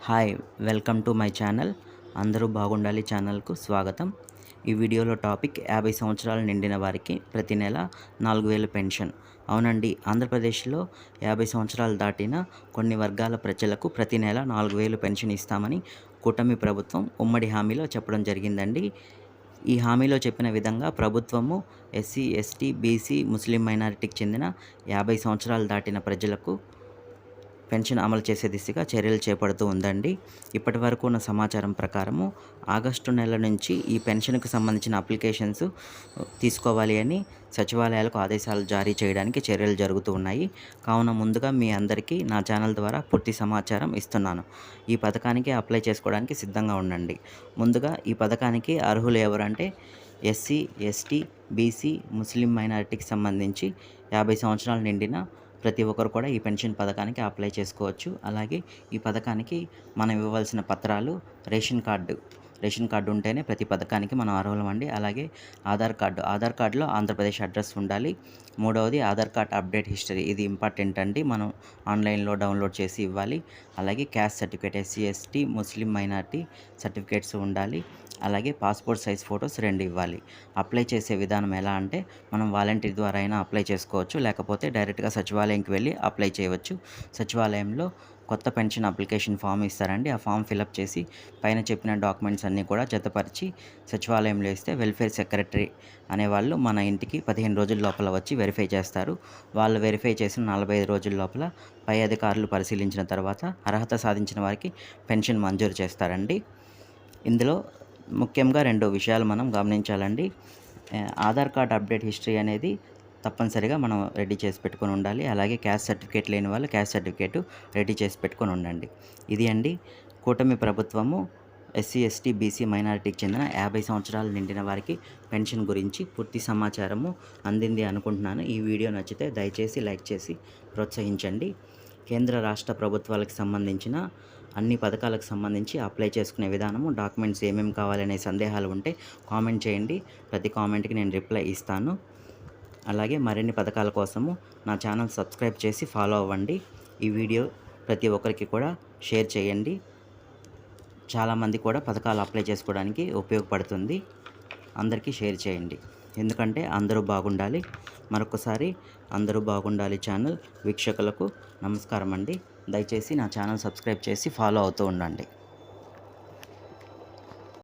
Hi welcome to my channel. అందరూ బాగుండాలి ఛానల్కు స్వాగతం. ఈ వీడియోలో టాపిక్ 50 సంవత్సరాలు నిండిన వారికి ప్రతి నెల 4000 పెన్షన్. అవునండి, ఆంధ్రప్రదేశ్లో 50 సంవత్సరాలు దాటిన కొన్ని వర్గాల ప్రజలకు ప్రతి నెల 4000 పెన్షన్ ఇస్తామని కూటమి ప్రభుత్వం ఉమ్మడి హామీలో చెప్పడం జరిగిందండి. ఈ హామీలో చెప్పిన విధంగా ప్రభుత్వము ఎస్సీ, ఎస్టీ, బీసీ, ముస్లిం మైనారిటీకి చెందిన 50 సంవత్సరాలు దాటిన ప్రజలకు పెన్షన్ అమలు చేసే దిశగా చర్యలు చేపడుతూ ఉందండి. ఇప్పటి వరకు ఉన్న సమాచారం ప్రకారము ఆగస్టు నెల నుంచి ఈ పెన్షన్కు సంబంధించిన అప్లికేషన్స్ తీసుకోవాలి అని సచివాలయాలకు ఆదేశాలు జారీ చేయడానికి చర్యలు జరుగుతూ ఉన్నాయి. కావున ముందుగా మీ అందరికీ నా ఛానల్ ద్వారా పూర్తి సమాచారం ఇస్తున్నాను. ఈ పథకానికి అప్లై చేసుకోవడానికి సిద్ధంగా ఉండండి. ముందుగా ఈ పథకానికి అర్హులు ఎవరంటే ఎస్సీ, ఎస్టీ, బీసీ, ముస్లిం మైనారిటీకి సంబంధించి 50 సంవత్సరాలు నిండిన ప్రతి ఒక్కరు కూడా ఈ పెన్షన్ పథకానికి అప్లై చేసుకోవచ్చు. అలాగే ఈ పథకానికి మనం ఇవ్వవలసిన పత్రాలు రేషన్ కార్డు ఉంటేనే ప్రతి పథకానికి మనం అర్హులమండి. అలాగే ఆధార్ కార్డులో ఆంధ్రప్రదేశ్ అడ్రస్ ఉండాలి. మూడవది ఆధార్ కార్డ్ అప్డేట్ హిస్టరీ, ఇది ఇంపార్టెంట్ అండి, మనం ఆన్లైన్లో డౌన్లోడ్ చేసి ఇవ్వాలి. అలాగే క్యాస్ట్ సర్టిఫికేట్, ఎస్సీ, ఎస్టీ, ముస్లిం మైనారిటీ సర్టిఫికేట్స్ ఉండాలి. అలాగే పాస్పోర్ట్ సైజ్ ఫొటోస్ 2 ఇవ్వాలి. అప్లై చేసే విధానం ఎలా అంటే మనం వాలంటీర్ ద్వారా అయినా అప్లై చేసుకోవచ్చు, లేకపోతే డైరెక్ట్గా సచివాలయంకి వెళ్ళి అప్లై చేయవచ్చు. సచివాలయంలో కొత్త పెన్షన్ అప్లికేషన్ ఫామ్ ఇస్తారండి. ఆ ఫామ్ ఫిలప్ చేసి పైన చెప్పిన డాక్యుమెంట్స్ అన్నీ కూడా జతపరిచి సచివాలయంలో ఇస్తే వెల్ఫేర్ సెక్రటరీ అనేవాళ్ళు మన ఇంటికి 15 రోజుల లోపల వచ్చి వెరిఫై చేస్తారు. వాళ్ళు వెరిఫై చేసిన 45 రోజుల లోపల పై అధికారులు పరిశీలించిన తర్వాత అర్హత సాధించిన వారికి పెన్షన్ మంజూరు చేస్తారండి. ఇందులో ముఖ్యంగా 2 విషయాలు మనం గమనించాలండి. ఆధార్ కార్డ్ అప్డేట్ హిస్టరీ అనేది తప్పనిసరిగా మనం రెడీ చేసి పెట్టుకొని ఉండాలి. అలాగే క్యాస్ట్ సర్టిఫికేట్ లేని వాళ్ళు క్యాస్ట్ సర్టిఫికేట్ రెడీ చేసి పెట్టుకొని ఉండండి. ఇది అండి కూటమి ప్రభుత్వము ఎస్సీ, ఎస్టీ, బీసీ మైనారిటీకి చెందిన 50 సంవత్సరాలు నిండిన వారికి పెన్షన్ గురించి పూర్తి సమాచారము అందింది అనుకుంటున్నాను. ఈ వీడియో నచ్చితే దయచేసి లైక్ చేసి ప్రోత్సహించండి. కేంద్ర రాష్ట్ర ప్రభుత్వాలకు సంబంధించిన అన్ని పథకాలకు సంబంధించి అప్లై చేసుకునే విధానము, డాక్యుమెంట్స్ ఏమేమి కావాలనే సందేహాలు ఉంటే కామెంట్ చేయండి. ప్రతి కామెంట్కి నేను రిప్లై ఇస్తాను. అలాగే మరిన్ని పథకాల కోసము నా ఛానల్ సబ్స్క్రైబ్ చేసి ఫాలో అవ్వండి. ఈ వీడియో ప్రతి ఒక్కరికి కూడా షేర్ చేయండి. చాలామంది కూడా పథకాలు అప్లై చేసుకోవడానికి ఉపయోగపడుతుంది. అందరికీ షేర్ చేయండి, ఎందుకంటే అందరూ బాగుండాలి. మరొకసారి అందరూ బాగుండాలి ఛానల్ వీక్షకులకు నమస్కారం అండి. దయచేసి నా ఛానల్ సబ్స్క్రైబ్ చేసి ఫాలో అవుతూ ఉండండి.